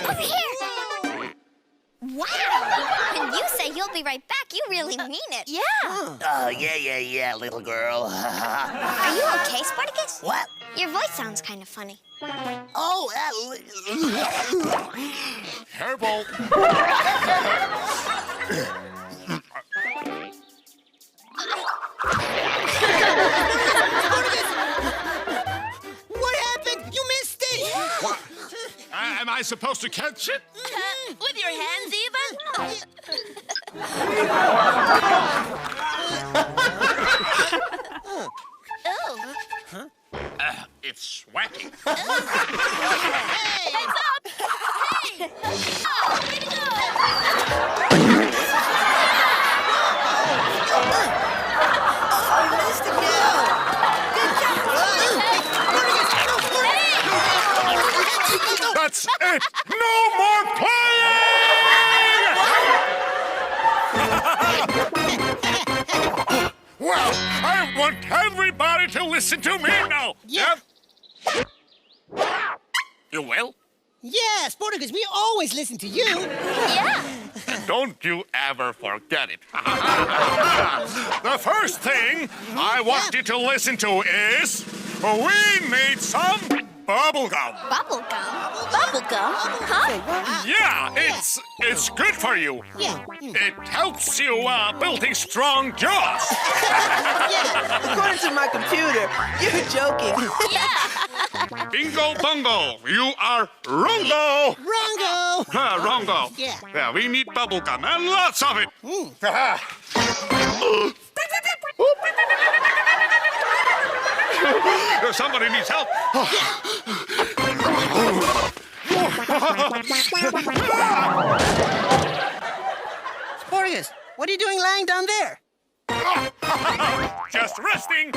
Over here! Wow! When you say you'll be right back, you really mean it. Yeah. Oh, yeah, little girl. Are you okay, Spartacus? What? Your voice sounds kind of funny. Oh, Careful. What happened? You missed it! What? Am I supposed to catch it? With your hands, even? It's wacky. Heads up! Hey! Oh, way to go! You missed again! Good job! That's it! No more playing! Well, I want everybody to listen to me now. Yeah. Yep. You will? Yeah, Spartacus, we always listen to you. Yeah! Don't you ever forget it. The first thing I want you to listen to is we made some bubblegum. Bubblegum? Bubblegum? Huh? Yeah, it's good for you. Yeah. It helps you building strong jaws. According to my computer, you're joking. Yeah! Bingo bungo, you are wrongo. Rongo! Wrongo. Yeah. We need bubblegum and lots of it. Somebody needs help. Spartacus, what are you doing lying down there? Just resting.